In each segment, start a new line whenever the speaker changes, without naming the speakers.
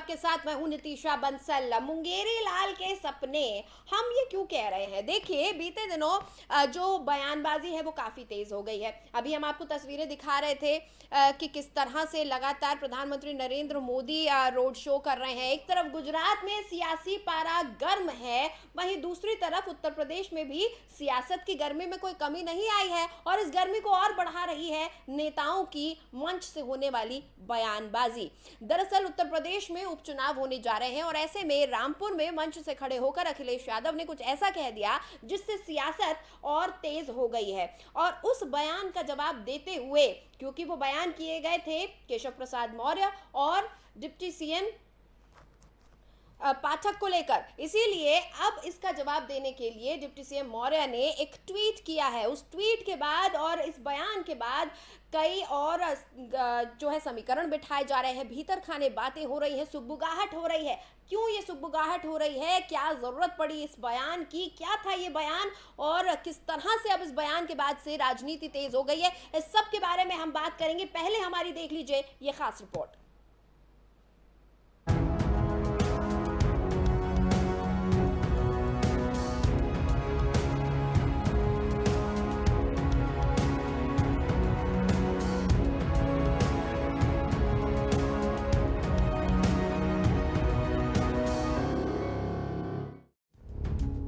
आपके साथ मैं हूं नितिशा बंसल। मुंगेरी लाल के सपने, हम ये क्यों कह रहे हैं? देखिए, बीते दिनों जो बयानबाजी है वो काफ़ी तेज़ हो गई है। अभी हम आपको तस्वीरें दिखा रहे थे कि किस तरह से लगातार प्रधानमंत्री नरेंद्र मोदी रोड शो कर रहे हैं। एक तरफ गुजरात में सियासी पारा गर्म है, वहीं दूसरी तरफ उत्तर प्रदेश में भी सियासत की गर्मी में कोई कमी नहीं आई है, और इस गर्मी को और बढ़ा रही है नेताओं की मंच से होने वाली बयानबाजी। दरअसल उत्तर प्रदेश में उपचुनाव होने जा रहे हैं, और ऐसे में रामपुर में मंच से खड़े होकर अखिलेश यादव ने कुछ ऐसा कह दिया जिससे सियासत और तेज हो गई है। और उस बयान का जवाब देते हुए, क्योंकि वो बयान किए गए थे केशव प्रसाद मौर्य और डिप्टी सीएम पाठक को लेकर, इसीलिए अब इसका जवाब देने के लिए डिप्टी सीएम मौर्य ने एक ट्वीट किया है। उस ट्वीट के बाद और इस बयान के बाद कई और जो है समीकरण बिठाए जा रहे हैं, भीतर खाने बातें हो रही हैं, सुगबुगाहट हो रही है। क्यों ये सुगबुगाहट हो रही है? क्या जरूरत पड़ी इस बयान की? क्या था ये बयान, और किस तरह से अब इस बयान के बाद से राजनीति तेज हो गई है? इस सब के बारे में हम बात करेंगे। पहले हमारी देख लीजिए ये खास रिपोर्ट।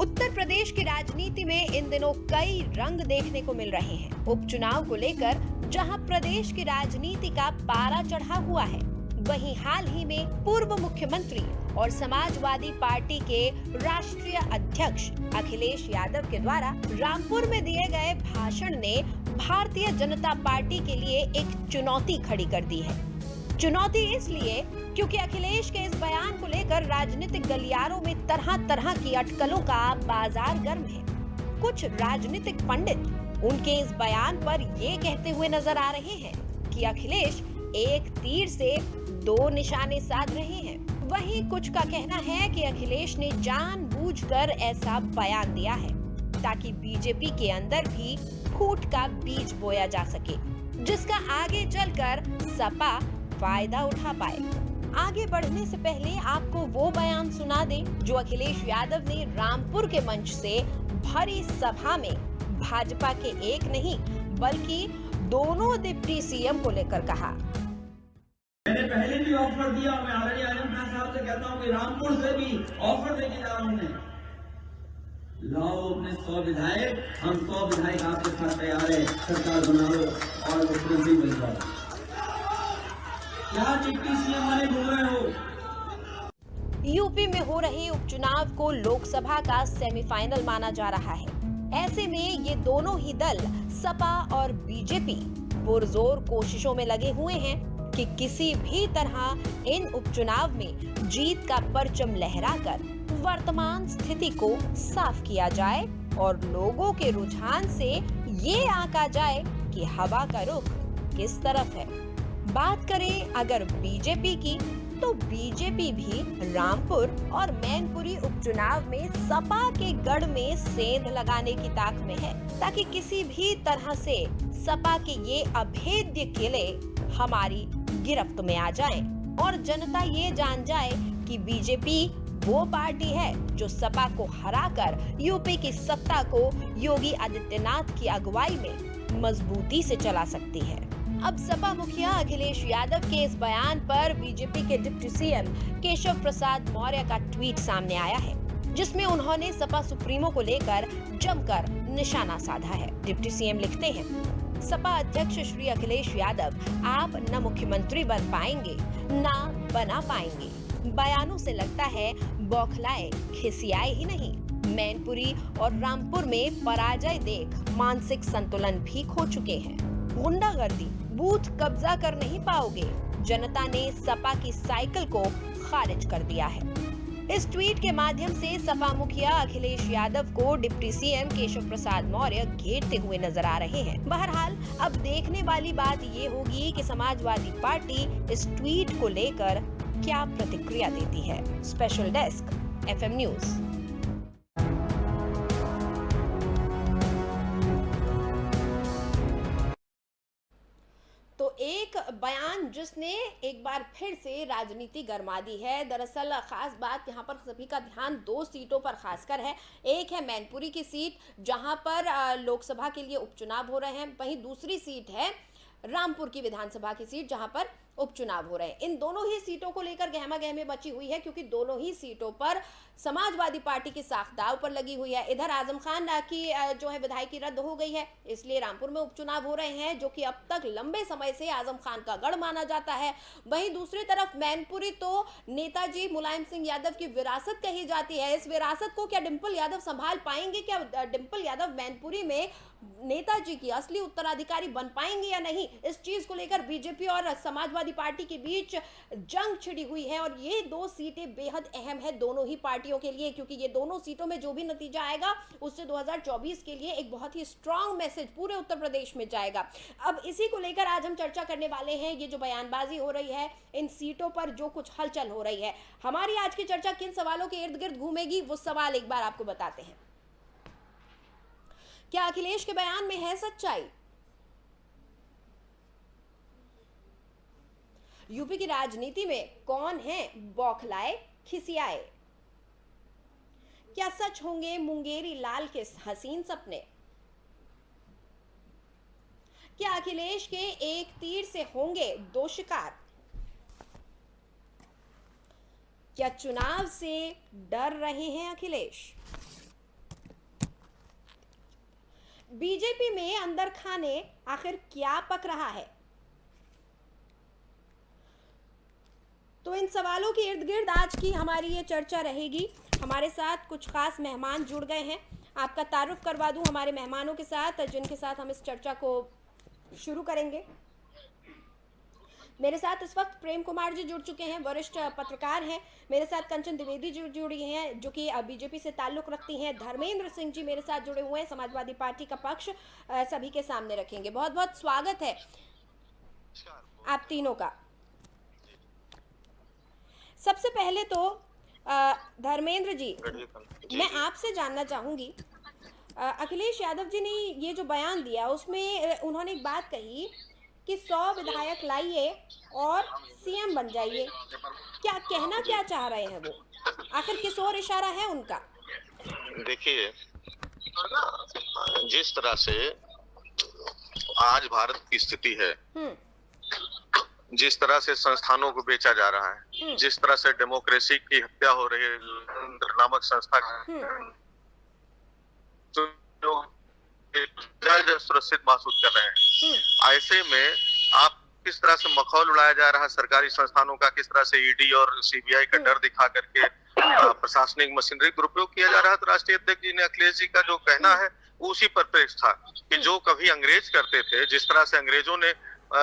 उत्तर प्रदेश की राजनीति में इन दिनों कई रंग देखने को मिल रहे हैं। उपचुनाव को लेकर जहां प्रदेश की राजनीति का पारा चढ़ा हुआ है, वहीं हाल ही में पूर्व मुख्यमंत्री और समाजवादी पार्टी के राष्ट्रीय अध्यक्ष अखिलेश यादव के द्वारा रामपुर में दिए गए भाषण ने भारतीय जनता पार्टी के लिए एक चुनौती खड़ी कर दी है। चुनौती इसलिए क्योंकि अखिलेश के इस बयान को लेकर राजनीतिक गलियारों में तरह तरह की अटकलों का बाजार गर्म है। कुछ राजनीतिक पंडित उनके इस बयान पर ये कहते हुए नजर आ रहे हैं कि अखिलेश एक तीर से दो निशाने साध रहे हैं। वहीं कुछ का कहना है कि अखिलेश ने जानबूझकर ऐसा बयान दिया है ताकि बीजेपी के अंदर भी फूट का बीज बोया जा सके, जिसका आगे चलकर सपा फायदा उठा पाए। आगे बढ़ने से पहले आपको वो बयान सुना दें जो अखिलेश यादव ने रामपुर के मंच से भरी सभा में भाजपा के एक नहीं बल्कि दोनों डिप्टी सीएम को लेकर कहा।
मैंने पहले भी ऑफर दिया, मैं ऑलरेडी आजम खान साहब से कहता हूँ कि रामपुर से भी ऑफर देके जा रहा हूँ। लाओ अपने 100 विधायक, हम 100 विधायक आपके साथ तैयार है, सरकार बनाओ और मुख्यमंत्री बन जाओ। क्या डिप्टी सीएम बने घूम रहे हो?
यूपी में हो रहे उपचुनाव को लोकसभा का सेमीफाइनल माना जा रहा है। ऐसे में ये दोनों ही दल सपा और बीजेपी पुरजोर कोशिशों में लगे हुए हैं कि किसी भी तरह इन उपचुनाव में जीत का परचम लहराकर वर्तमान स्थिति को साफ किया जाए और लोगों के रुझान से ये आंका जाए कि हवा का रुख किस तरफ है। बात करें अगर बीजेपी की, तो बीजेपी भी रामपुर और मैनपुरी उपचुनाव में सपा के गढ़ में सेंध लगाने की ताक में है, ताकि किसी भी तरह से सपा के ये अभेद्य किले हमारी गिरफ्त में आ जाएं और जनता ये जान जाए कि बीजेपी वो पार्टी है जो सपा को हराकर यूपी की सत्ता को योगी आदित्यनाथ की अगुवाई में मजबूती से चला सकती है। अब सपा मुखिया अखिलेश यादव के इस बयान पर बीजेपी के डिप्टी सीएम केशव प्रसाद मौर्य का ट्वीट सामने आया है, जिसमें उन्होंने सपा सुप्रीमो को लेकर जमकर निशाना साधा है। डिप्टी सीएम लिखते हैं, सपा अध्यक्ष श्री अखिलेश यादव, आप न मुख्यमंत्री बन पाएंगे न बना पाएंगे। बयानों से लगता है बौखलाए खिसियाए ही नहीं, मैनपुरी और रामपुर में पराजय देख मानसिक संतुलन भी खो चुके हैं। गुंडागर्दी, बूथ कब्जा कर नहीं पाओगे। जनता ने सपा की साइकिल को खारिज कर दिया है। इस ट्वीट के माध्यम से सपा मुखिया अखिलेश यादव को डिप्टी सीएम केशव प्रसाद मौर्य घेरते हुए नजर आ रहे हैं। बहरहाल अब देखने वाली बात ये होगी कि समाजवादी पार्टी इस ट्वीट को लेकर क्या प्रतिक्रिया देती है। Special desk, FM news. तो एक बयान जिसने एक बार फिर से राजनीति गरमा दी है। दरअसल खास बात यहाँ पर सभी का ध्यान 2 सीटों पर खासकर है। एक है मैनपुरी की सीट जहाँ पर लोकसभा के लिए उपचुनाव हो रहे हैं, वहीं दूसरी सीट है रामपुर की विधानसभा की सीट जहां पर उपचुनाव हो रहे हैं। इन दोनों ही सीटों को लेकर गहमा गहमी मची हुई है क्योंकि दोनों ही सीटों पर समाजवादी पार्टी की साख दांव पर लगी हुई है। इधर आजम खान की जो है विधायकी रद्द हो गई है, इसलिए रामपुर में उपचुनाव हो रहे हैं जो कि अब तक लंबे समय से आजम खान का गढ़ माना जाता है। वहीं दूसरी तरफ मैनपुरी तो नेताजी मुलायम सिंह यादव की विरासत कही जाती है। इस विरासत को क्या डिंपल यादव संभाल पाएंगे? क्या डिंपल यादव मैनपुरी में नेताजी की असली उत्तराधिकारी बन पाएंगे या नहीं? इस चीज को लेकर बीजेपी और समाजवादी पार्टी के बीच जंग छिड़ी हुई है और ये 2 सीटें बेहद अहम है दोनों ही पार्टियों के लिए, क्योंकि ये दोनों सीटों में जो भी नतीजा आएगा उससे 2024 के लिए एक बहुत ही स्ट्रांग मैसेज पूरे उत्तर प्रदेश में जाएगा। अब इसी को लेकर आज हम चर्चा करने वाले हैं। ये जो बयानबाजी हो रही है, इन सीटों पर जो कुछ हलचल हो रही है, हमारी आज की चर्चा किन सवालों के इर्द गिर्द घूमेगी वो सवाल एक बार आपको बताते हैं। क्या अखिलेश के बयान में है सच्चाई? यूपी की राजनीति में कौन है बौखलाए खिसियाए? क्या सच होंगे मुंगेरी लाल के हसीन सपने? क्या अखिलेश के एक तीर से होंगे 2 शिकार? क्या चुनाव से डर रहे हैं अखिलेश? बीजेपी में अंदर खाने आखिर क्या पक रहा है? तो इन सवालों के इर्द गिर्द आज की हमारी ये चर्चा रहेगी। हमारे साथ कुछ खास मेहमान जुड़ गए हैं। आपका तारुफ करवा दूं हमारे मेहमानों के साथ जिनके साथ हम इस चर्चा को शुरू करेंगे। मेरे साथ इस वक्त प्रेम कुमार जी जुड़ चुके हैं, वरिष्ठ पत्रकार हैं। मेरे साथ कंचन द्विवेदी जी जुड़ी हैं जो कि बीजेपी से ताल्लुक रखती हैं। धर्मेंद्र सिंह जी मेरे साथ जुड़े हुए हैं, समाजवादी पार्टी का पक्ष सभी के सामने रखेंगे। बहुत बहुत स्वागत है आप तीनों का। सबसे पहले तो धर्मेंद्र जी, मैं आपसे जानना चाहूंगी, अखिलेश यादव जी ने ये जो बयान दिया उसमें उन्होंने एक बात कही कि 100 विधायक लाइए और सीएम बन जाइए। क्या कहना क्या चाह रहे हैं वो? आखिर किस ओर इशारा है उनका?
देखिए, जिस तरह से आज भारत की स्थिति है, जिस तरह से संस्थानों को बेचा जा रहा है, जिस तरह से डेमोक्रेसी की हत्या हो रही है, नामक संस्था जो सुरक्षित महसूस कर रहे हैं, ऐसे में आप किस तरह से मखौल उड़ाया जा रहा है सरकारी संस्थानों का, किस तरह से ईडी और सीबीआई का डर दिखा करके प्रशासनिक मशीनरी दुरुपयोग किया जा रहा है। तो राष्ट्रीय अध्यक्ष जी ने अखिलेश जी का जो कहना है उसी पर प्रेस था कि जो कभी अंग्रेज करते थे, जिस तरह से अंग्रेजों ने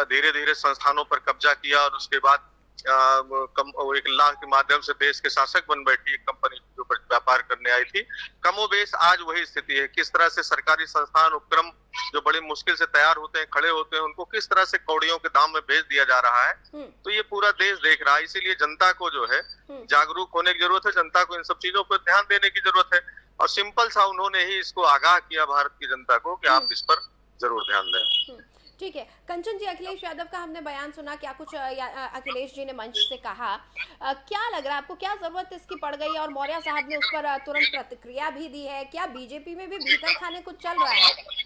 धीरे धीरे संस्थानों पर कब्जा किया और उसके बाद एक लाख के माध्यम से देश के शासक बन बैठी एक कंपनी जो व्यापार करने आई थी, कमोबेश आज वही स्थिति है। किस तरह से सरकारी संस्थान उपक्रम जो बड़े मुश्किल से तैयार होते हैं, खड़े होते हैं, उनको किस तरह से कौड़ियों के दाम में बेच दिया जा रहा है, तो ये पूरा देश देख रहा है। इसीलिए जनता को जो है जागरूक होने की जरूरत है, जनता को इन सब चीजों पर ध्यान देने की जरूरत है। और सिंपल सा उन्होंने ही इसको आगाह किया भारत की जनता को कि आप इस पर जरूर ध्यान दें।
ठीक है कंचन जी, अखिलेश यादव का हमने बयान सुना, क्या कुछ अखिलेश जी ने मंच से कहा, क्या लग रहा है आपको, क्या जरूरत इसकी पड़ गई? और मौर्य साहब ने उस पर तुरंत प्रतिक्रिया भी दी है। क्या बीजेपी में भी भीतर खाने कुछ चल रहा है?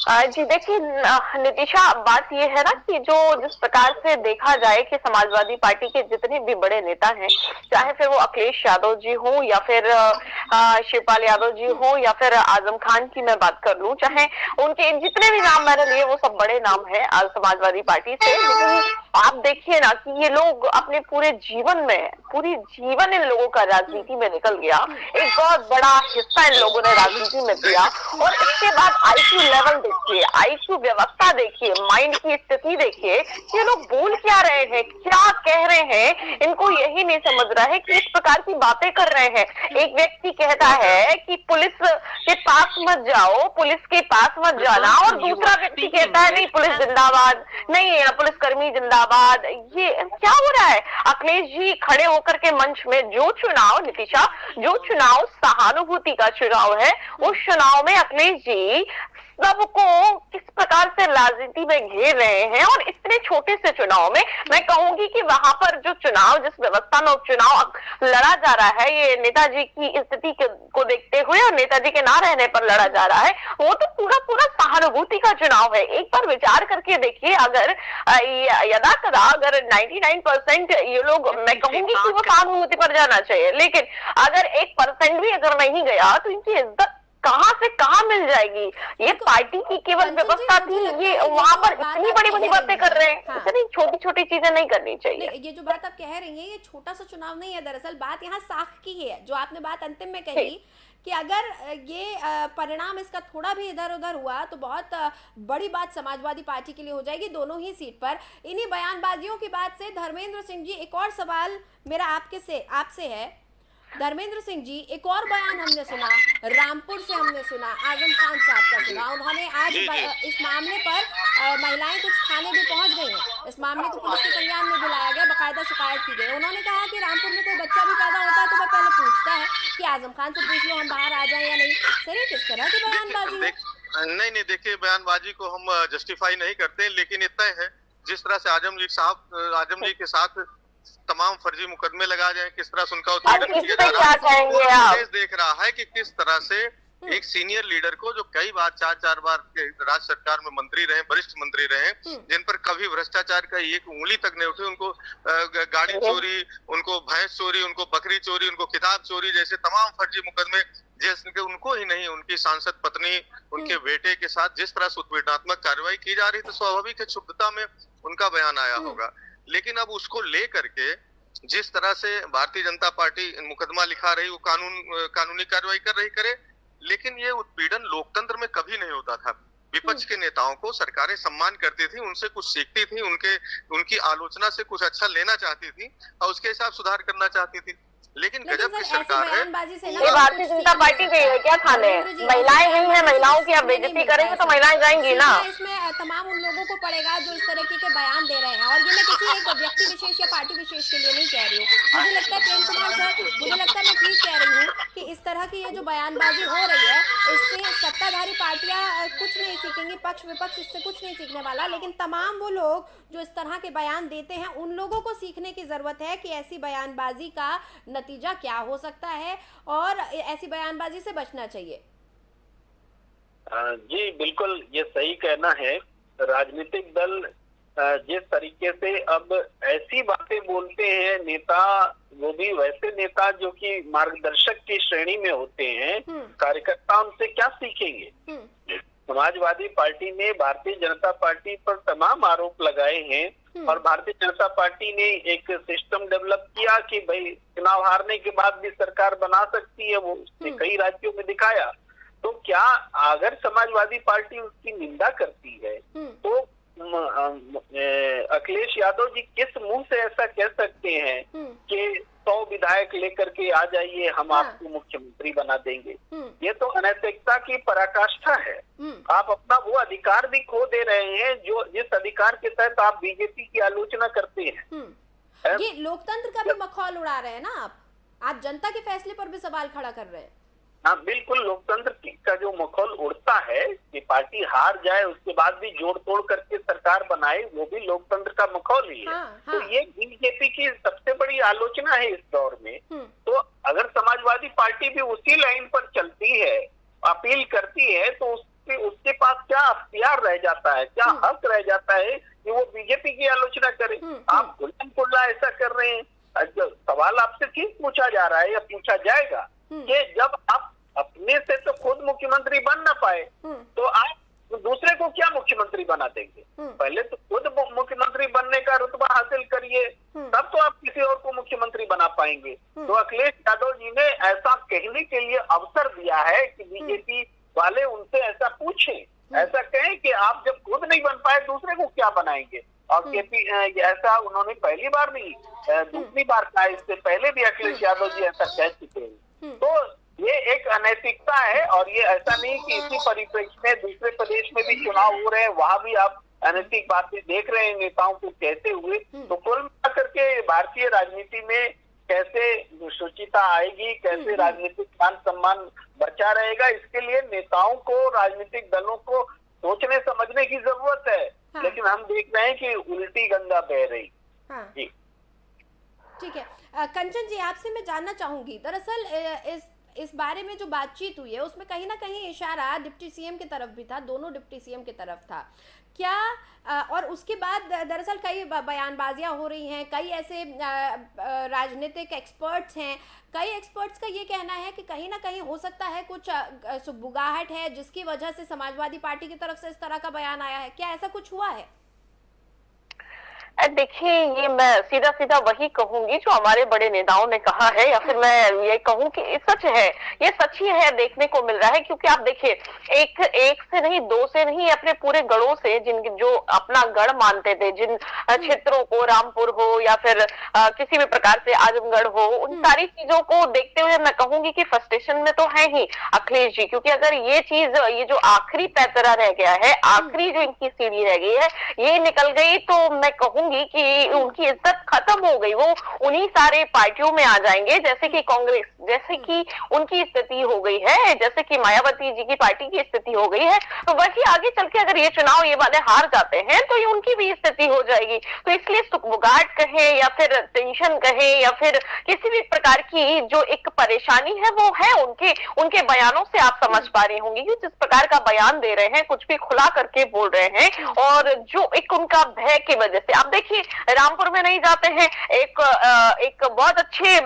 जी देखिए नितिशा, बात ये है ना कि जो जिस प्रकार से देखा जाए कि समाजवादी पार्टी के जितने भी बड़े नेता हैं, चाहे फिर वो अखिलेश यादव जी हो या फिर शिवपाल यादव जी हो या फिर आजम खान की मैं बात कर लूं, चाहे उनके जितने भी नाम मैंने लिए वो सब बड़े नाम है समाजवादी पार्टी से। लेकिन आप देखिए ना कि ये लोग अपने पूरे जीवन इन लोगों का राजनीति में निकल गया, एक बहुत बड़ा हिस्सा इन लोगों ने राजनीति में दिया। और इसके बाद IQ लेवल देखिए, IQ व्यवस्था देखिए, माइंड की स्थिति देखिए, ये लोग बोल क्या रहे हैं, क्या कह रहे हैं, इनको यही नहीं समझ रहा है कि इस प्रकार की बातें कर रहे हैं। एक व्यक्ति कहता है कि पुलिस के पास मत जाओ, पुलिस के पास मत जाना, और दूसरा व्यक्ति कहता है नहीं पुलिस जिंदाबाद, नहीं पुलिसकर्मी जिंदाबाद। ये क्या हो रहा है? अखिलेश जी खड़े होकर के मंच में जो चुनाव सहानुभूति का चुनाव है, उस चुनाव में अखिलेश जी सबको किस प्रकार से राजनीति में घेर रहे हैं। और इतने छोटे से चुनाव में मैं कहूंगी कि वहां पर जो चुनाव, जिस व्यवस्था में उपचुनाव लड़ा जा रहा है, ये नेताजी की स्थिति को देखते हुए और नेताजी के ना रहने पर लड़ा जा रहा है, वो तो पूरा पूरा सहानुभूति का चुनाव है। एक बार विचार करके देखिए, अगर यदा कदा अगर 99% ये लोग, मैं कहूंगी कि वो सहानुभूति पर जाना चाहिए, लेकिन अगर 1% भी अगर नहीं गया तो इनकी इज्जत कहां से कहां मिल जाएगी। ये पार्टी की केवल व्यवस्था थी, ये वहां पर इतनी बड़ी बड़ी बातें कर रहे हैं। इतनी छोटी छोटी चीजें नहीं करनी चाहिए।
ये जो बात आप कह रही हैं, ये छोटा सा चुनाव नहीं है, दरअसल बात यहाँ साख की है। जो आपने बात अंतिम में कही कि अगर ये परिणाम इसका थोड़ा भी इधर उधर हुआ तो बहुत बड़ी बात समाजवादी पार्टी के लिए हो जाएगी, दोनों ही सीट पर। इन्हीं बयानबाजियों की बात से धर्मेंद्र सिंह जी, एक और सवाल मेरा आपसे है। धर्मेंद्र सिंह जी, एक और बयान हमने सुना, रामपुर से हमने सुना, आजम खान साहब का सुना। उन्होंने आज इस मामले पर महिलाएं कुछ थाने भी पहुंच गई हैं, इस मामले को पुलिस के संज्ञान में बुलाया गया, बकायदा शिकायत की गई। उन्होंने कहा कि रामपुर में कोई बच्चा भी पैदा होता है तो वह पहले पूछता है कि आजम खान से पूछ लो हम बाहर आ जाए या नहीं। सर, ये किस तरह की बयानबाजी है?
नहीं, देखिए, बयानबाजी को हम जस्टिफाई नहीं करते, लेकिन इतना है, जिस तरह से आजम जी के साथ तमाम फर्जी मुकदमे लगाए जाए, किस तरह से उनका उत्पीड़न किया जा रहा है, देख रहा है कि किस तरह से एक सीनियर लीडर को, जो कई बार 4 बार राज्य सरकार में मंत्री रहे, वरिष्ठ मंत्री रहे, जिन पर कभी भ्रष्टाचार का एक उंगली तक नहीं उठी, उनको गाड़ी चोरी, उनको भैंस चोरी, उनको बकरी चोरी, उनको किताब चोरी जैसे तमाम फर्जी मुकदमे, जैसे उनको ही नहीं, उनकी सांसद पत्नी, उनके बेटे के साथ जिस तरह से उत्पीड़नात्मक कार्रवाई की जा रही, तो स्वाभाविक है क्षुब्धता में उनका बयान आया होगा। लेकिन अब उसको लेकर के जिस तरह से भारतीय जनता पार्टी मुकदमा लिखा रही, वो कानूनी कार्रवाई कर रही, करे, लेकिन ये उत्पीड़न लोकतंत्र में कभी नहीं होता था। विपक्ष के नेताओं को सरकारें सम्मान करती थी, उनसे कुछ सीखती थी, उनकी आलोचना से कुछ अच्छा लेना चाहती थी और उसके हिसाब सुधार करना चाहती थी। लेकिन गजब की सरकार है।
ये भारतीय जनता पार्टी गई है क्या थाने? महिलाएं गई हैं, महिलाओं की आप बेइज्जती करेंगे तो महिलाएं जाएंगी ना।
इसमें तमाम उन लोगों को पड़ेगा जो इस तरीके के बयान दे रहे हैं। और ये मैं किसी एक व्यक्ति विशेष या पार्टी विशेष के लिए नहीं कह रही हूँ। मुझे लगता है प्रेम कुमार सर, मुझे लगता है मैं ठीक कह रही हूँ कि इस तरह की ये जो बयानबाजी हो रही है, इससे सत्ताधारी पार्टियां कुछ नहीं सीखेंगी, पक्ष विपक्ष इससे कुछ नहीं सीखने वाला। लेकिन तमाम वो लोग जो इस तरह के बयान देते हैं, उन लोगों को सीखने की जरूरत है कि ऐसी बयानबाजी का नतीजा क्या हो सकता है और ऐसी बयानबाजी से बचना चाहिए।
जी बिल्कुल, ये सही कहना है। राजनीतिक दल जिस तरीके से अब ऐसी बातें बोलते हैं, नेता, वो भी वैसे नेता जो कि मार्गदर्शक की श्रेणी में होते हैं, कार्यकर्ता उनसे क्या सीखेंगे। समाजवादी पार्टी ने भारतीय जनता पार्टी पर तमाम आरोप लगाए हैं और भारतीय जनता पार्टी ने एक सिस्टम डेवलप किया कि भाई चुनाव हारने के बाद भी सरकार बना सकती है, वो उसने कई राज्यों में दिखाया। तो क्या अगर समाजवादी पार्टी उसकी निंदा करती है तो अखिलेश यादव जी किस मुंह से ऐसा कह सकते हैं कि 100 विधायक लेकर के आ जाइए, हम आपको मुख्यमंत्री बना देंगे। ये तो अनैतिकता की पराकाष्ठा है। आप अपना वो अधिकार भी खो दे रहे हैं जो जिस अधिकार के तहत आप बीजेपी की आलोचना करते हैं।
ये लोकतंत्र का भी मखौल उड़ा रहे हैं ना आप जनता के फैसले पर भी सवाल खड़ा कर रहे हैं।
हाँ बिल्कुल, लोकतंत्र का जो मखौल उड़ता है कि पार्टी हार जाए उसके बाद भी जोड़ तोड़ करके सरकार बनाए, वो भी लोकतंत्र का मखौल ही है। तो ये बीजेपी की सबसे बड़ी आलोचना है इस दौर में। तो अगर समाजवादी पार्टी भी उसी लाइन पर चलती है, अपील करती है, तो उसके पास क्या अख्तियार रह जाता है, क्या हक रह जाता है कि वो बीजेपी की आलोचना करे। आप खुल्लम खुल्ला ऐसा कर रहे हैं। सवाल आपसे ठीक पूछा जा रहा है या पूछा जाएगा कि जब आप अपने से तो खुद मुख्यमंत्री बन ना पाए तो आप दूसरे को क्या मुख्यमंत्री बना देंगे। पहले तो खुद मुख्यमंत्री बनने का रुतबा हासिल करिए, तब तो आप किसी और को मुख्यमंत्री बना पाएंगे। तो अखिलेश यादव जी ने ऐसा कहने के लिए अवसर दिया है कि बीजेपी वाले उनसे ऐसा पूछें, ऐसा कहें कि आप जब खुद नहीं बन पाए दूसरे को क्या बनाएंगे। और केपी ऐसा उन्होंने पहली बार नहीं, दूसरी बार कहा, इससे पहले भी अखिलेश यादव जी ऐसा कह चुके हैं। तो ये एक अनैतिकता है और ये ऐसा नहीं कि इसी परिप्रेक्ष्य में दूसरे प्रदेश में भी चुनाव हो रहे हैं, वहां भी आप अनैतिक बातें देख रहे हैं नेताओं को कहते हुए। तो कुल मिलाकर के भारतीय राजनीति में कैसे शुचिता आएगी, कैसे राजनीतिक मान सम्मान बचा रहेगा, इसके लिए नेताओं को, राजनीतिक दलों को सोचने समझने की जरूरत है। हाँ। लेकिन हम देख रहे हैं कि उल्टी गंगा बह रही। हाँ। जी
ठीक है। कंचन जी, आपसे मैं जानना चाहूंगी, दरअसल इस बारे में जो बातचीत हुई है उसमें कहीं ना कहीं इशारा डिप्टी सीएम की तरफ भी था, दोनों डिप्टी सीएम की तरफ था क्या? और उसके बाद दरअसल कई बयानबाजियां हो रही हैं, कई ऐसे राजनीतिक एक्सपर्ट्स हैं, कई एक्सपर्ट्स का ये कहना है कि कहीं ना कहीं हो सकता है कुछ सुगबुगाहट है जिसकी वजह से समाजवादी पार्टी की तरफ से इस तरह का बयान आया है। क्या ऐसा कुछ हुआ है?
देखिए, ये मैं सीधा सीधा वही कहूंगी जो हमारे बड़े नेताओं ने कहा है, या फिर मैं ये कहूं कि सच है, ये सच ही है, देखने को मिल रहा है। क्योंकि आप देखिए, एक से नहीं, दो से नहीं, अपने पूरे गढ़ों से, जिन जो अपना गढ़ मानते थे, जिन क्षेत्रों को, रामपुर हो या फिर किसी भी प्रकार से आजमगढ़ हो, उन सारी चीजों को देखते हुए मैं कहूंगी कि फ्रस्ट्रेशन में तो है ही अखिलेश जी। क्योंकि अगर ये चीज, ये जो आखिरी पैतरा रह गया है, आखिरी जो इनकी सीढ़ी रह गई है, ये निकल गई तो मैं कहूंगी कि उनकी इज्जत खत्म हो गई। वो उन्हीं सारे पार्टियों में आ जाएंगे जैसे कि कांग्रेस, जैसे कि उनकी स्थिति हो गई है, जैसे कि मायावती जी की पार्टी की स्थिति हो गई है। तो वही आगे चल के अगर ये चुनाव ये वाले हार जाते हैं तो ये उनकी भी स्थिति हो जाएगी। तो इसलिए सुगबुगाहट कहे या फिर टेंशन कहे या फिर किसी भी प्रकार की जो एक परेशानी है वो है उनके बयानों से आप समझ पा रहे होंगे कि जिस प्रकार का बयान दे रहे हैं, कुछ भी खुला करके बोल रहे हैं, और जो एक उनका भय की वजह से। आप देखिए, रामपुर में नहीं जाते हैं, एक बहुत अच्छे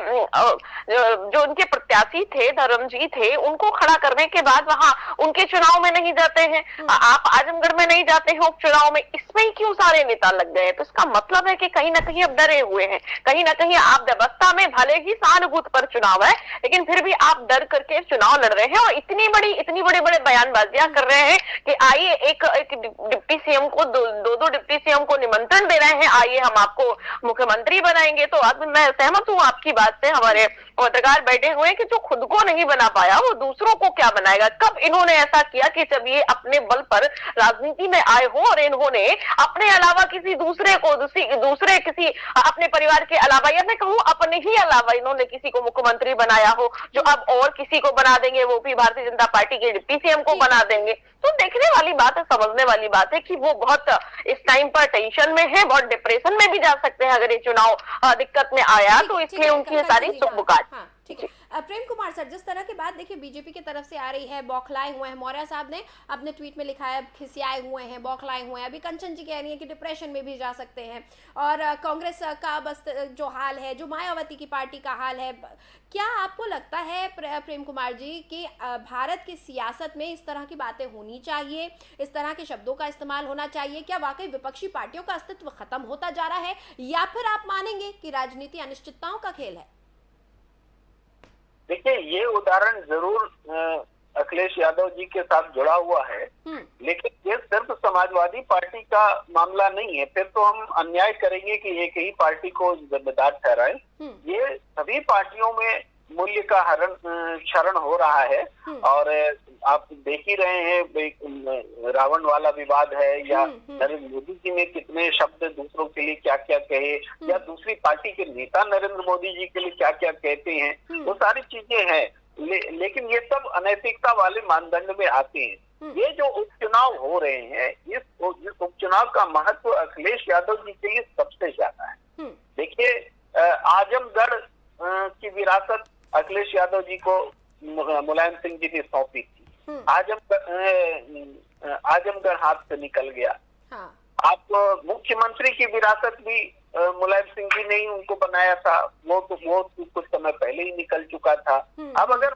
जो उनके प्रत्याशी थे, धर्मजी थे, उनको खड़ा करने के बाद वहां उनके चुनाव में नहीं जाते हैं। आप आजमगढ़ में नहीं जाते हैं उपचुनाव में, इसमें ही क्यों सारे नेता लग गए? तो इसका मतलब है कि कहीं ना कहीं अब डरे हुए हैं, कहीं ना कहीं आप व्यवस्था में भले ही सहानुभूति पर चुनाव है, लेकिन फिर भी आप डर करके चुनाव लड़ रहे हैं और इतनी बड़े बयानबाजियां कर रहे हैं कि आइए एक डिप्टी सीएम को, दो डिप्टी सीएम को निमंत्रण दे रहे हैं, आइए हम आपको मुख्यमंत्री बनाएंगे। तो अब मैं सहमत हूँ आपकी बात से, हमारे पत्रकार बैठे हुए हैं कि जो खुद को नहीं बना पाया वो दूसरों को क्या बनाएगा। कब इन्होंने ऐसा किया कि जब ये अपने बल पर राजनीति में आए हो और इन्होंने अपने अलावा किसी दूसरे को, दूसरे किसी अपने परिवार के अलावा, या मैं कहूँ अपने ही अलावा, इन्होंने किसी को मुख्यमंत्री बनाया हो, जो अब और किसी को बना देंगे, वो भी भारतीय जनता पार्टी के डिप्टी सीएम को बना देंगे। तो देखने वाली बात है, समझने वाली बात है कि वो बहुत इस टाइम पर टेंशन में है, बहुत डिप्रेशन में भी जा सकते हैं अगर ये चुनाव दिक्कत में आया तो। इसलिए उनकी सारी सुगबुगाहट।
ठीक है। प्रेम कुमार सर, जिस तरह की बात देखिए बीजेपी की तरफ से आ रही है, बौखलाए हुए हैं, मौर्य साहब ने अपने ट्वीट में लिखा है खिसियाए हुए हैं, बौखलाए हुए हैं। अभी कंचन जी कह रही है कि डिप्रेशन में भी जा सकते हैं। और कांग्रेस का बस जो हाल है, जो मायावती की पार्टी का हाल है, क्या आपको लगता है प्रेम कुमार जी कि भारत की सियासत में इस तरह की बातें होनी चाहिए, इस तरह के शब्दों का इस्तेमाल होना चाहिए? क्या वाकई विपक्षी पार्टियों का अस्तित्व खत्म होता जा रहा है, या फिर आप मानेंगे कि राजनीति अनिश्चितताओं का खेल है?
देखिए, ये उदाहरण जरूर अखिलेश यादव जी के साथ जुड़ा हुआ है, लेकिन ये सिर्फ समाजवादी पार्टी का मामला नहीं है। फिर तो हम अन्याय करेंगे कि एक ही पार्टी को जिम्मेदार ठहराएं। ये सभी पार्टियों में मूल्य का क्षरण हो रहा है। और आप देख ही रहे हैं, रावण वाला विवाद है, या नरेंद्र मोदी जी ने कितने शब्द दूसरों के लिए क्या क्या कहे, या दूसरी पार्टी के नेता नरेंद्र मोदी जी के लिए क्या क्या कहते हैं, वो सारी चीजें हैं। लेकिन ये सब अनैतिकता वाले मानदंड में आते हैं। ये जो उपचुनाव हो रहे हैं, इस उपचुनाव का महत्व अखिलेश यादव जी के लिए सबसे ज्यादा है। देखिए, आजमगढ़ की विरासत अखिलेश यादव जी को मुलायम सिंह जी ने सौंपी थी। आजमगढ़ हाथ से निकल गया। आप मुख्यमंत्री की विरासत भी मुलायम सिंह जी ने ही उनको बनाया था, वो कुछ समय पहले ही निकल चुका था। अब अगर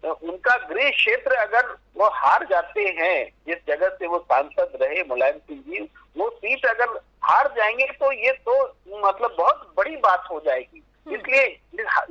उनका गृह क्षेत्र अगर वो हार जाते हैं, जिस जगह से वो सांसद रहे मुलायम सिंह जी, वो सीट अगर हार जाएंगे तो ये तो मतलब बहुत बड़ी बात हो जाएगी। इसलिए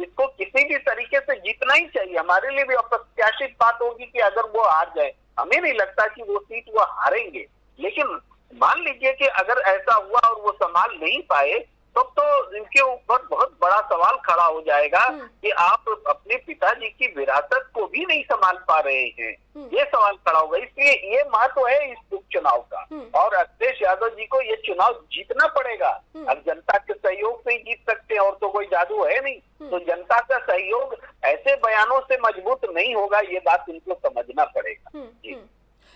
इसको किसी भी तरीके से जीतना ही चाहिए। हमारे लिए भी अप्रत्याशित बात होगी कि अगर वो हार जाए, हमें नहीं लगता कि वो सीट वो हारेंगे, लेकिन मान लीजिए कि अगर ऐसा हुआ और वो संभाल नहीं पाए तब तो इनके ऊपर बहुत बड़ा सवाल खड़ा हो जाएगा कि आप अपने पिताजी की विरासत को भी नहीं संभाल पा रहे हैं, ये सवाल खड़ा होगा। इसलिए ये महत्व है इस उपचुनाव का, और अखिलेश यादव जी को ये चुनाव जीतना पड़ेगा। अब जनता के सहयोग से ही जीत सकते हैं, और तो कोई जादू है नहीं। तो जनता का सहयोग ऐसे बयानों से मजबूत नहीं होगा, ये बात इनको समझना पड़ेगा। जी।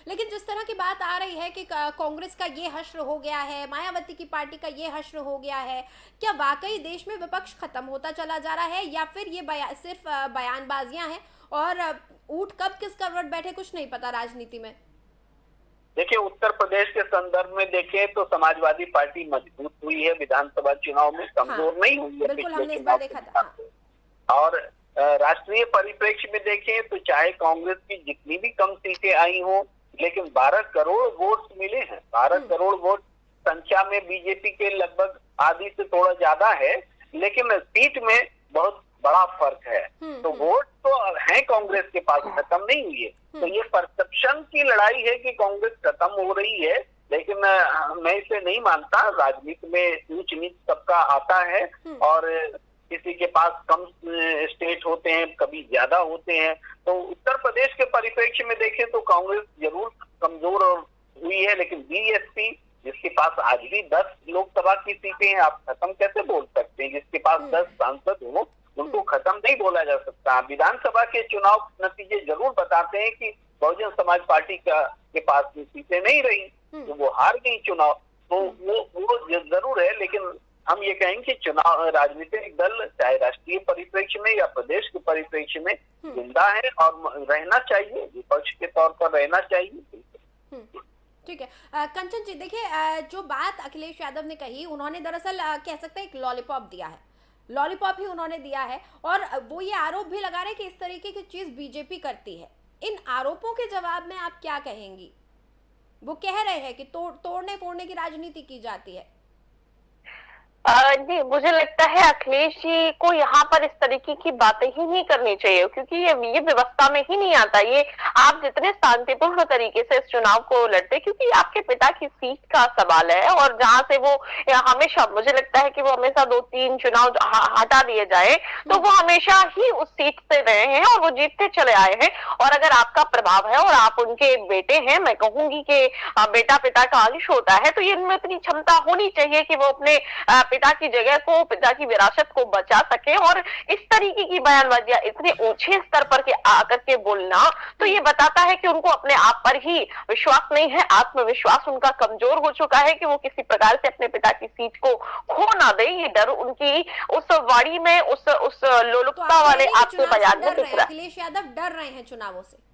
लेकिन जिस तरह की बात आ रही है कि कांग्रेस का ये हश्र हो गया है, मायावती की पार्टी का ये हश्र हो गया है, क्या वाकई देश में विपक्ष खत्म होता चला जा रहा है, या फिर ये सिर्फ बयानबाजियां हैं और ऊंट कब किस करवट बैठे कुछ नहीं पता राजनीति में?
देखिए, उत्तर प्रदेश के संदर्भ में देखें तो समाजवादी पार्टी मजबूत हुई है, विधानसभा चुनाव में कमजोर नहीं हुई है।
बिल्कुल, हमने इस बार देखा था।
और राष्ट्रीय परिप्रेक्ष्य में देखें तो चाहे कांग्रेस की जितनी भी कम सीटें आई हों, लेकिन 12 करोड़ वोट मिले हैं। 12 करोड़ वोट संख्या में बीजेपी के लगभग आधी से थोड़ा ज्यादा है, लेकिन सीट में बहुत बड़ा फर्क है। तो वोट तो है कांग्रेस के पास, खत्म नहीं हुई है। तो ये परसेप्शन की लड़ाई है कि कांग्रेस खत्म हो रही है, लेकिन मैं इसे नहीं मानता। राजनीति में ऊंच नीच सबका आता है, और किसी के पास कम स्टेट होते हैं, कभी ज्यादा होते हैं। तो उत्तर प्रदेश के परिप्रेक्ष्य में देखें तो कांग्रेस जरूर कमजोर हुई है, लेकिन बीएसपी जिसके पास आज भी 10 लोकसभा की सीटें हैं, आप खत्म कैसे बोल सकते हैं? जिसके पास 10 सांसद हो उनको खत्म नहीं बोला जा सकता। विधानसभा के चुनाव नतीजे जरूर बताते हैं कि बहुजन समाज पार्टी के पास सीटें नहीं रही, तो वो हार गई चुनाव। तो वो जरूर है, लेकिन हम ये कहेंगे कि चुनाव राजनीतिक दल चाहे राष्ट्रीय परिप्रेक्ष्य में या प्रदेश के परिप्रेक्ष्य में जिंदा है और रहना चाहिए, विपक्ष के तौर पर रहना चाहिए।
ठीक है। कंचन जी, देखिए, जो बात अखिलेश यादव ने कही, उन्होंने दरअसल कह सकते हैं एक लॉलीपॉप दिया है, लॉलीपॉप ही उन्होंने दिया है, और वो ये आरोप भी लगा रहे हैं कि इस तरीके की चीज बीजेपी करती है। इन आरोपों के जवाब में आप क्या कहेंगी? वो कह रहे हैं कि तोड़ने फोड़ने की राजनीति की जाती है।
जी, मुझे लगता है अखिलेश जी को यहाँ पर इस तरीके की बातें ही नहीं करनी चाहिए, क्योंकि ये व्यवस्था में ही नहीं आता। ये आप जितने शांतिपूर्ण तरीके से इस चुनाव को लड़ते, क्योंकि आपके पिता की सीट का सवाल है, और जहां से वो हमेशा, मुझे लगता है कि वो हमेशा 2-3 चुनाव हटा दिए जाए तो वो हमेशा ही उस सीट से रहे हैं और वो जीतते चले आए हैं। और अगर आपका प्रभाव है और आप उनके बेटे हैं, मैं कहूंगी कि बेटा पिता का अंश होता है, तो ये इनमें इतनी क्षमता होनी चाहिए कि वो अपने पिता की जगह को, पिता की विरासत को बचा सके। और इस तरीके की बयानबाजियां इतने ऊंचे स्तर पर के आकर के बोलना, तो ये बताता है कि उनको अपने आप पर ही विश्वास नहीं है, आत्मविश्वास उनका कमजोर हो चुका है कि वो किसी प्रकार से अपने पिता की सीट को खो ना दे। ये डर उनकी उस वाणी में, उस लोलुपता वाले आपके बयान में दिख रहा है।
अखिलेश यादव डर रहे हैं चुनावों से?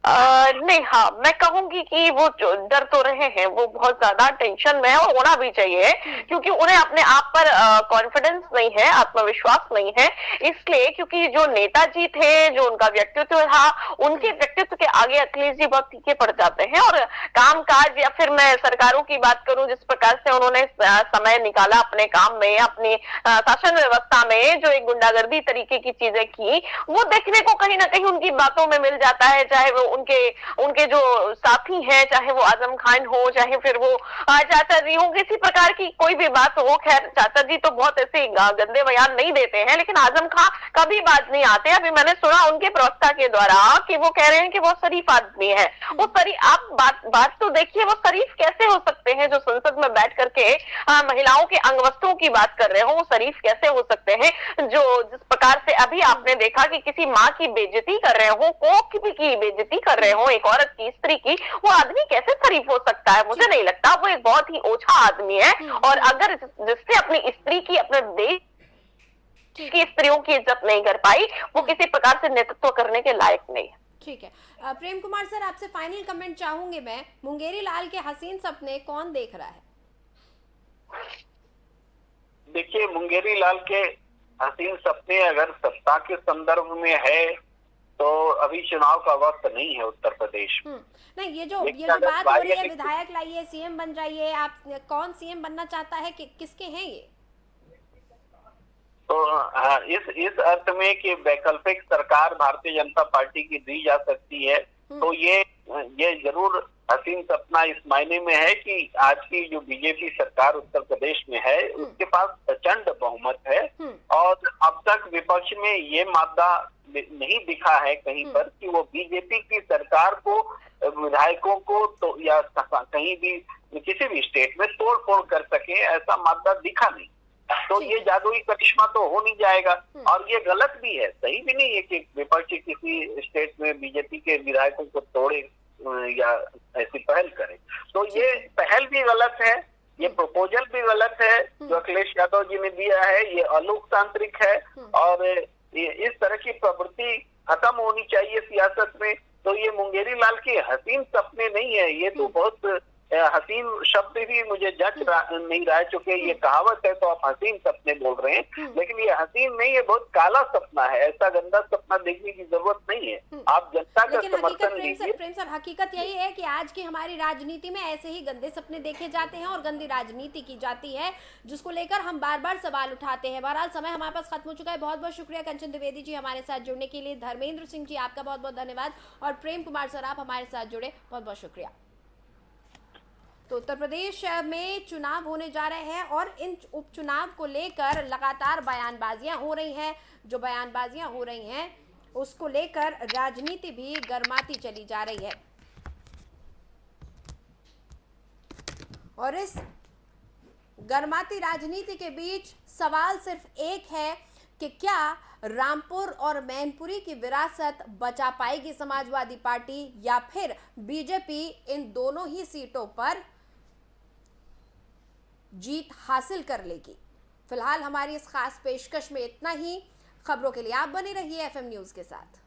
नहीं, हाँ, मैं कहूंगी कि वो डर तो रहे हैं, वो बहुत ज्यादा टेंशन में है, और होना भी चाहिए, क्योंकि उन्हें अपने आप पर कॉन्फिडेंस नहीं है, आत्मविश्वास नहीं है। इसलिए क्योंकि जो नेताजी थे, जो उनका व्यक्तित्व था, उनके व्यक्तित्व के आगे अखिलेश जी बहुत फीके पड़ जाते हैं। और कामकाज, या फिर मैं सरकारों की बात करूं, जिस प्रकार से उन्होंने समय निकाला अपने काम में, अपनी शासन व्यवस्था में जो एक गुंडागर्दी तरीके की चीजें की, वो देखने को कहीं ना कहीं उनकी बातों में मिल जाता है। चाहे वो उनके जो साथी हैं, चाहे वो आजम खान हो, चाहे फिर वो चाचा जी हो, किसी प्रकार की कोई भी बात हो। खैर, चाचा जी तो बहुत ऐसे गंदे बयान नहीं देते हैं, लेकिन आजम खान कभी बात नहीं आते। अभी मैंने सुना उनके प्रवक्ता के द्वारा कि वो कह रहे हैं कि वो शरीफ आदमी है। वो आप बात तो देखिए, वो शरीफ कैसे हो सकते हैं? जो संसद में बैठ करके महिलाओं के अंग वस्त्रों की बात कर रहे हो, वो शरीफ कैसे हो सकते हैं? जो जिस प्रकार से अभी आपने देखा कि किसी माँ की बेइज्जती कर रहे हो, कोख की बेइज्जती कर रहे हो, एक औरत की, स्त्री की, वो आदमी कैसे शरीफ हो सकता है? मुझे नहीं लगता। वो एक बहुत ही ओछा आदमी है, और अगर जिससे अपनी स्त्री की, अपने देश की स्त्रियों की इज्जत नहीं कर पाई, वो किसी प्रकार से नेतृत्व करने के लायक नहीं है।
ठीक है। प्रेम कुमार सर, आपसे फाइनल कमेंट चाहूंगे मैं। मुंगेरी लाल के हसीन सपने कौन देख रहा है?
देखिए, मुंगेरी लाल के हसीन सपने अगर सत्ता के संदर्भ में है तो अभी चुनाव का वक्त नहीं है उत्तर प्रदेश में।
नहीं, ये जो बात हो रही है, विधायक लाइए, सीएम बन जाइए, आप कौन सीएम बनना चाहता है, किसके हैं ये?
तो इस अर्थ में कि वैकल्पिक सरकार भारतीय जनता पार्टी की दी जा सकती है, तो ये जरूर हसीन सपना इस मायने में है कि आज की जो बीजेपी सरकार उत्तर प्रदेश में है उसके पास प्रचंड बहुमत है और अब तक विपक्ष में ये मादा नहीं दिखा है कहीं पर कि वो बीजेपी की सरकार को, विधायकों को तो या कहीं भी किसी भी स्टेट में तोड़ फोड़ कर सके, ऐसा मादा दिखा नहीं। तो ये जादुई करिश्मा तो हो नहीं जाएगा और ये गलत भी है, सही भी नहीं है कि विपक्ष किसी स्टेट में बीजेपी के विधायकों को तोड़े या ऐसी पहल करे। तो ये पहल भी गलत है, ये प्रपोजल भी गलत है जो अखिलेश यादव जी ने दिया है, ये अलोकतांत्रिक है और इस तरह की प्रवृत्ति खत्म होनी चाहिए सियासत में। तो ये मुंगेरी लाल के हसीन सपने नहीं है, ये तो बहुत हसीन शब्द भी मुझे जच नहीं रहा है, चूंकि ये कहावत है तो आप हसीन सपने बोल रहे हैं, लेकिन ये हसीन नहीं है, बहुत काला सपना है। ऐसा गंदा सपना देखने की जरूरत नहीं है। आप जनता का समर्थन लीजिए।
प्रेम सर, हकीकत यही है कि आज की हमारी राजनीति में ऐसे ही गंदे सपने देखे जाते हैं और गंदी राजनीति की जाती है, जिसको लेकर हम बार बार सवाल उठाते हैं। बहरहाल समय हमारे पास खत्म हो चुका है। बहुत बहुत शुक्रिया कंचन द्विवेदी जी हमारे साथ जुड़ने के लिए। धर्मेंद्र सिंह जी आपका बहुत बहुत धन्यवाद और प्रेम कुमार सर आप हमारे साथ जुड़े, बहुत बहुत शुक्रिया। तो उत्तर प्रदेश में चुनाव होने जा रहे हैं और इन उपचुनाव को लेकर लगातार बयानबाजियां हो रही हैं। जो बयानबाजियां हो रही हैं उसको लेकर राजनीति भी गर्माती चली जा रही है और इस गर्माती राजनीति के बीच सवाल सिर्फ एक है कि क्या रामपुर और मैनपुरी की विरासत बचा पाएगी समाजवादी पार्टी या फिर बीजेपी इन दोनों ही सीटों पर जीत हासिल कर लेगी। फिलहाल हमारी इस खास पेशकश में इतना ही। खबरों के लिए आप बने रहिए FM न्यूज़ के साथ।